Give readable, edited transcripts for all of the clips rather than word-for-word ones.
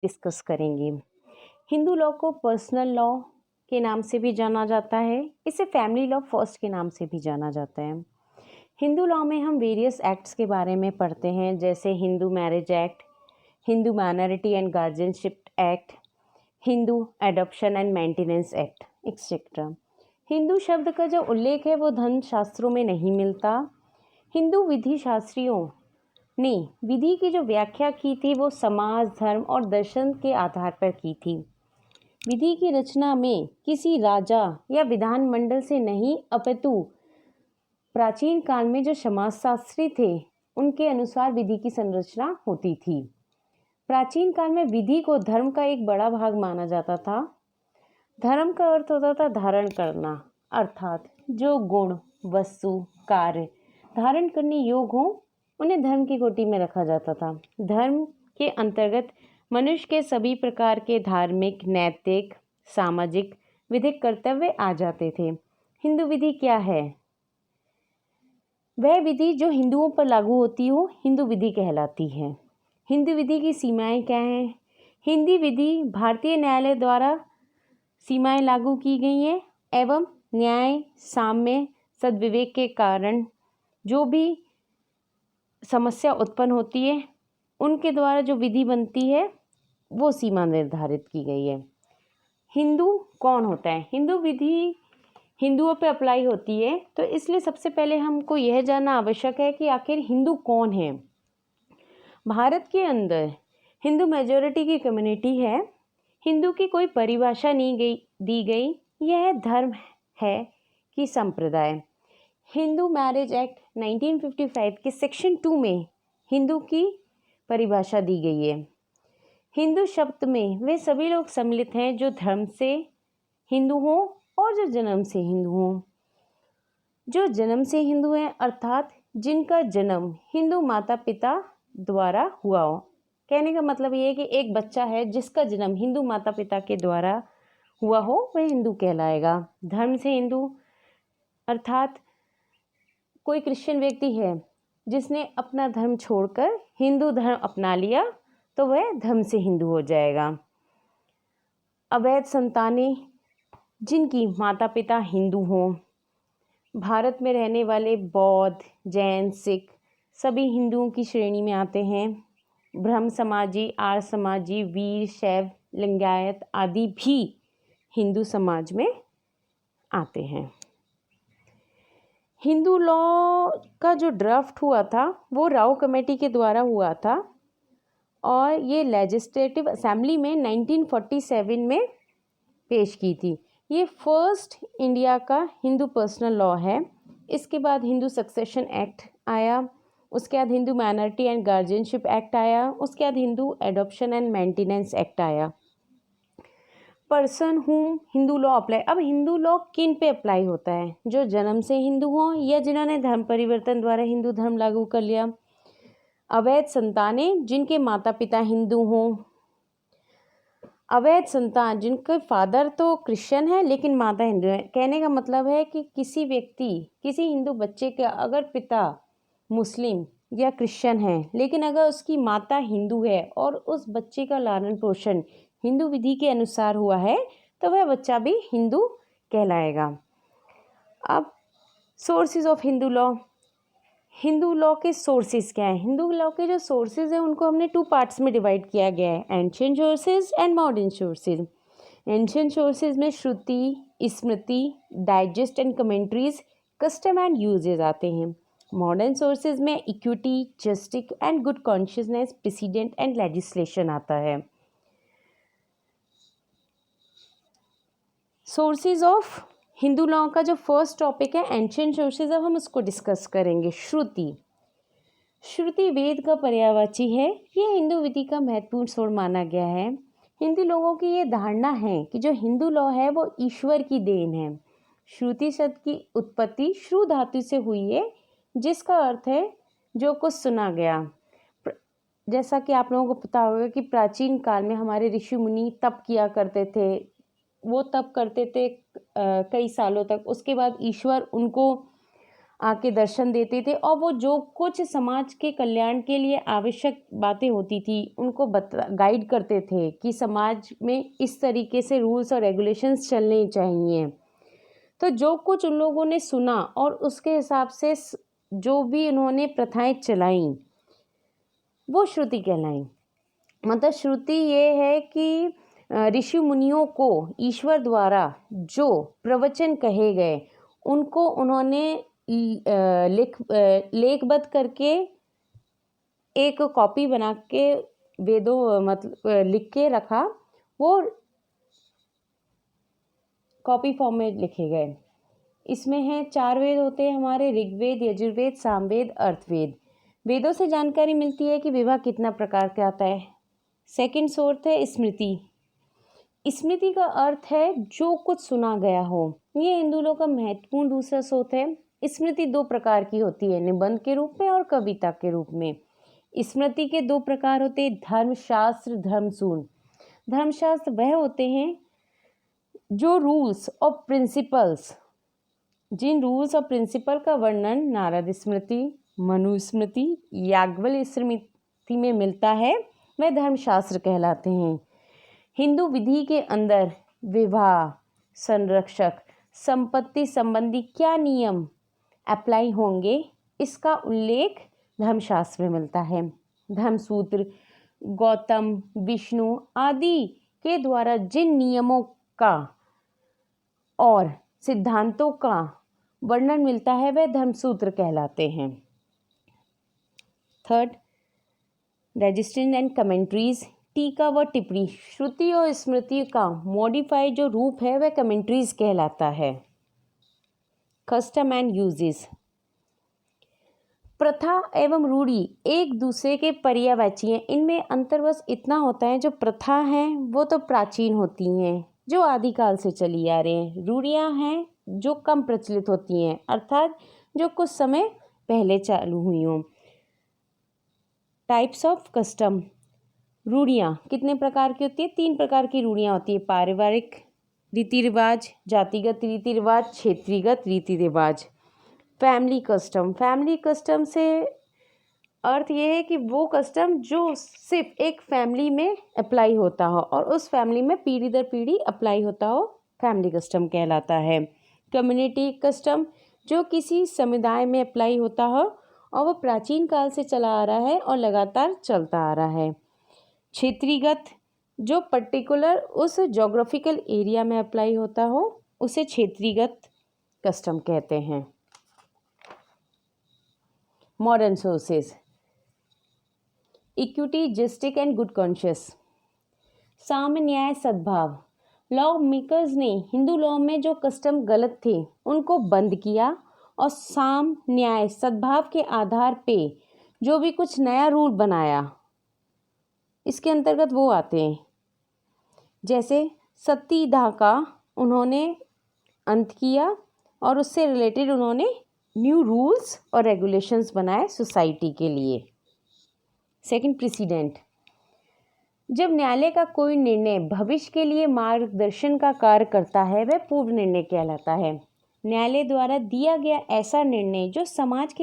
Discuss करेंगे। Hindu law को personal law के नाम से भी जाना जाता है। इसे फैमिली लॉ फर्स्ट के नाम से भी जाना जाता है। हिंदू लॉ में हम वेरियस एक्ट्स के बारे में पढ़ते हैं, जैसे Hindu marriage act, Hindu minority and guardianship act, Hindu adoption and maintenance act etcetera. Hindu शब्द का जो उल्लेख है वो धर्म शास्त्रों में नहीं मिलता। हिंदू विधि शास्त्रियों ने विधि की जो व्याख्या की थी वो समाज, धर्म और दर्शन के आधार पर की थी। विधि की रचना में किसी राजा या विधानमंडल से नहीं, अपितु प्राचीन काल में जो समाजशास्त्री थे उनके अनुसार विधि की संरचना होती थी। प्राचीन काल में विधि को धर्म का एक बड़ा भाग माना जाता था। धर्म का अर्थ होता था धारण करना, अर्थात जो गुण, वस्तु, कार्य धारण करने योग्य हो उन्हें धर्म की कोटि में रखा जाता था। धर्म के अंतर्गत मनुष्य के सभी प्रकार के धार्मिक, नैतिक, सामाजिक, विधिक कर्तव्य आ जाते थे। हिंदू विधि क्या है? वह विधि जो हिंदुओं पर लागू होती हो हिंदू विधि कहलाती है। हिंदू विधि की सीमाएं क्या हैं? हिंदी विधि भारतीय न्यायालय द्वारा सीमाएं लागू की गई हैं एवं न्याय, साम्य, सद्विवेक के कारण जो भी समस्या उत्पन्न होती है उनके द्वारा जो विधि बनती है वो सीमा निर्धारित की गई है। हिंदू कौन होता है? हिंदू विधि हिंदुओं पे अप्लाई होती है, तो इसलिए सबसे पहले हमको यह जानना आवश्यक है कि आखिर हिंदू कौन है। भारत के अंदर हिंदू मेजॉरिटी की कम्युनिटी है। हिंदू की कोई परिभाषा नहीं दी गई। यह धर्म है कि संप्रदाय। हिंदू मैरिज एक्ट 1955 के सेक्शन 2 में हिंदू की परिभाषा दी गई है। हिंदू शब्द में वे सभी लोग सम्मिलित हैं जो धर्म से हिंदू हों और जो जन्म से हिंदू हों। जो जन्म से हिंदू हैं अर्थात जिनका जन्म हिंदू माता पिता द्वारा हुआ हो। कहने का मतलब ये है कि एक बच्चा है जिसका जन्म हिंदू माता पिता के द्वारा हुआ हो वह हिंदू कहलाएगा। धर्म से हिंदू अर्थात कोई क्रिश्चियन व्यक्ति है जिसने अपना धर्म छोड़कर हिंदू धर्म अपना लिया तो वह धर्म से हिंदू हो जाएगा। अवैध संतानें जिनकी माता पिता हिंदू हों। भारत में रहने वाले बौद्ध, जैन, सिख सभी हिंदुओं की श्रेणी में आते हैं। ब्रह्म समाजी, आर्य समाजी, वीर, शैव, लिंगायत आदि भी हिंदू समाज में आते हैं। हिंदू लॉ का जो ड्राफ्ट हुआ था वो राव कमेटी के द्वारा हुआ था और ये लेजिस्लेटिव असेंबली में 1947 में पेश की थी। ये फर्स्ट इंडिया का हिंदू पर्सनल लॉ है। इसके बाद हिंदू सक्सेशन एक्ट आया, उसके बाद Hindu minority and guardianship act आया, उसके बाद Hindu adoption and maintenance act आया। Person whom Hindu law apply. अब हिंदू लॉ किन पे अप्लाई होता है? जो जन्म से हिंदू हों या जिन्होंने धर्म परिवर्तन द्वारा हिंदू धर्म लागू कर लिया। अवैध संतानें जिनके माता पिता हिंदू हों। अवैध संतान जिनके फादर तो क्रिश्चियन है लेकिन माता हिंदू है। कहने का मतलब है कि किसी व्यक्ति, किसी हिंदू बच्चे के अगर पिता मुस्लिम या क्रिश्चियन है लेकिन अगर उसकी माता हिंदू है और उस बच्चे का लालन पोषण हिंदू विधि के अनुसार हुआ है तो वह बच्चा भी हिंदू कहलाएगा। अब sources of Hindu law. Hindu law के सोर्सेज क्या है? हिंदू लॉ के जो सोर्सेज हैं उनको हमने 2 पार्ट्स में डिवाइड किया गया है, ancient sources and modern sources. Ancient sources में Shruti, Smriti, digest and commentaries, custom and usages आते हैं। मॉडर्न सोर्सेज में equity, justice and good conscience, president and legislation आता है। सोर्सेज ऑफ हिंदू लॉ का जो फर्स्ट टॉपिक है एंशिएंट सोर्सेज, अब हम उसको डिस्कस करेंगे। श्रुति। श्रुति वेद का पर्यायवाची है। ये हिंदू विधि का महत्वपूर्ण सोर्स माना गया है। हिंदू लोगों की ये धारणा है कि जो हिंदू लॉ है वो ईश्वर की देन है। श्रुति शब्द की उत्पत्ति श्रु धातु से हुई है जिसका अर्थ है जो कुछ सुना गया। जैसा कि आप लोगों को पता होगा कि प्राचीन काल में हमारे ऋषि मुनि तप किया करते थे। वो तप करते थे कई सालों तक। उसके बाद ईश्वर उनको आके दर्शन देते थे और वो जो कुछ समाज के कल्याण के लिए आवश्यक बातें होती थी उनको गाइड करते थे कि समाज में इस तरीके से रूल्स और रेगुलेशंस चलने चाहिए। तो जो कुछ उन लोगों ने सुना और उसके हिसाब से जो भी उन्होंने प्रथाएं चलाईं वो श्रुति कहलाई। मतलब श्रुति ये है कि ऋषि मुनियों को ईश्वर द्वारा जो प्रवचन कहे गए उनको उन्होंने लेखबद्ध करके एक कॉपी बना के वेदों मतलब लिख के रखा, वो कॉपी फॉर्म में लिखे गए। इसमें है 4 वेद होते हैं हमारे, ऋग्वेद, यजुर्वेद, सामवेद, अर्थवेद। वेदों से जानकारी मिलती है कि विवाह कितना प्रकार का आता है। सेकंड सोर्स है स्मृति। स्मृति का अर्थ है जो कुछ सुना गया हो। ये हिंदू लोगों का महत्वपूर्ण दूसरा स्रोत है। स्मृति 2 प्रकार की होती है, निबंध के रूप में और कविता के रूप में। स्मृति के 2 प्रकार होते हैं, धर्मशास्त्र, धर्मसूत्र। धर्मशास्त्र वह होते हैं जो रूल्स और प्रिंसिपल्स, जिन रूल्स और प्रिंसिपल का वर्णन नारद स्मृति, मनुस्मृति, याज्ञवल्क्य स्मृति में मिलता है, वह धर्मशास्त्र कहलाते हैं। हिंदू विधि के अंदर विवाह, संरक्षक, संपत्ति संबंधी क्या नियम अप्लाई होंगे, इसका उल्लेख धर्मशास्त्र में मिलता है। धर्मसूत्र गौतम, विष्णु आदि के द्वारा जिन नियमों का और सिद्धांतों का वर्णन मिलता है वह धर्मसूत्र कहलाते हैं। थर्ड, रजिस्ट्रेशन एंड कमेंट्रीज, टीका व टिप्पणी। श्रुति और स्मृति का मॉडिफाइड जो रूप है वह कमेंट्रीज कहलाता है। कस्टम एंड यूजेस, प्रथा एवं रूढ़ी एक दूसरे के पर्यायवाची हैं। इनमें अंतर बस इतना होता है, जो प्रथा हैं वो तो प्राचीन होती हैं, जो आदिकाल से चली आ रही हैं। रूढ़ियाँ हैं जो कम प्रचलित होती हैं, अर्थात जो कुछ समय पहले चालू हुई हों। टाइप्स ऑफ कस्टम, रूढ़ियाँ कितने प्रकार की होती है? 3 प्रकार की रूढ़ियाँ होती है, पारिवारिक रीति रिवाज, जातिगत रीति रिवाज, क्षेत्रीयगत रीति रिवाज। फैमिली कस्टम, फैमिली कस्टम से अर्थ ये है कि वो कस्टम जो सिर्फ एक फैमिली में अप्लाई होता हो और उस फैमिली में पीढ़ी दर पीढ़ी अप्लाई होता हो, फैमिली कस्टम कहलाता है। कम्युनिटी कस्टम जो किसी समुदाय में अप्लाई होता हो और वो प्राचीन काल से चला आ रहा है और लगातार चलता आ रहा है। क्षेत्रीयगत जो पर्टिकुलर उस जोग्राफिकल एरिया में अप्लाई होता हो उसे क्षेत्रीयगत कस्टम कहते हैं। Modern sources, equity, justice and good conscious, साम्य, न्याय, सद्भाव। लॉ मेकर्स ने हिंदू लॉ में जो कस्टम गलत थे उनको बंद किया और साम, न्याय, सद्भाव के आधार पे जो भी कुछ नया रूल बनाया इसके अंतर्गत वो आते हैं। जैसे सतीदाह का उन्होंने अंत किया और उससे रिलेटेड उन्होंने न्यू रूल्स और रेगुलेशंस बनाए सोसाइटी के लिए। सेकंड, प्रेसिडेंट, जब न्यायालय का कोई निर्णय भविष्य के लिए मार्गदर्शन का कार्य करता है वह पूर्व निर्णय कहलाता है। न्यायालय द्वारा दिया गया ऐसा निर्णय जो समाज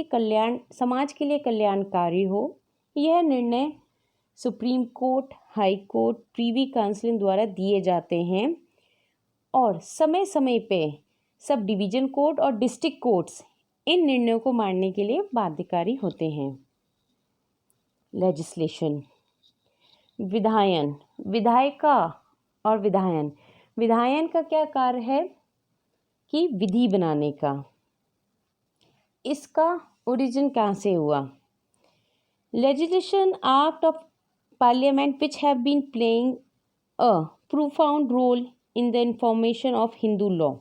के लिए कल्याणकारी हो, यह निर्णय supreme court, high court, Privi council द्वारा दिए जाते हैं और समय समय पे सब डिवीजन कोर्ट और डिस्ट्रिक्ट कोर्ट्स इन निर्णयों को मानने के लिए बाध्यकारी होते हैं। लेजिस्लेशन, विधायन, विधायिका और विधायन। विधायन का क्या कार्य है कि विधि बनाने का। इसका ओरिजिन कहाँ से हुआ? Legislation act of parliament which have been playing a profound role in the information of Hindu law.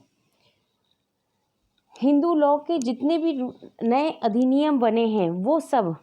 Hindu law के जितने भी नए अधिनियम बने हैं वो सब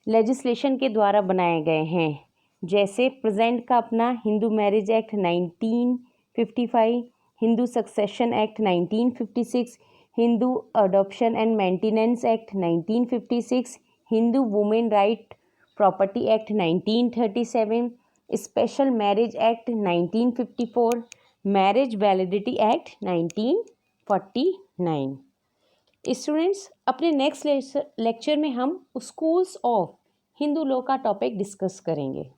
लेजिस्लेशन के द्वारा बनाए गए हैं। जैसे प्रेजेंट का अपना Hindu marriage act 1955, Hindu succession act 1956, Hindu adoption and maintenance act 1956, Hindu women right property act 1937, special marriage act 1954, marriage validity act 1949। Students, अपने नेक्स्ट लेक्चर में हम स्कूल्स ऑफ हिंदू लॉ का टॉपिक डिस्कस करेंगे।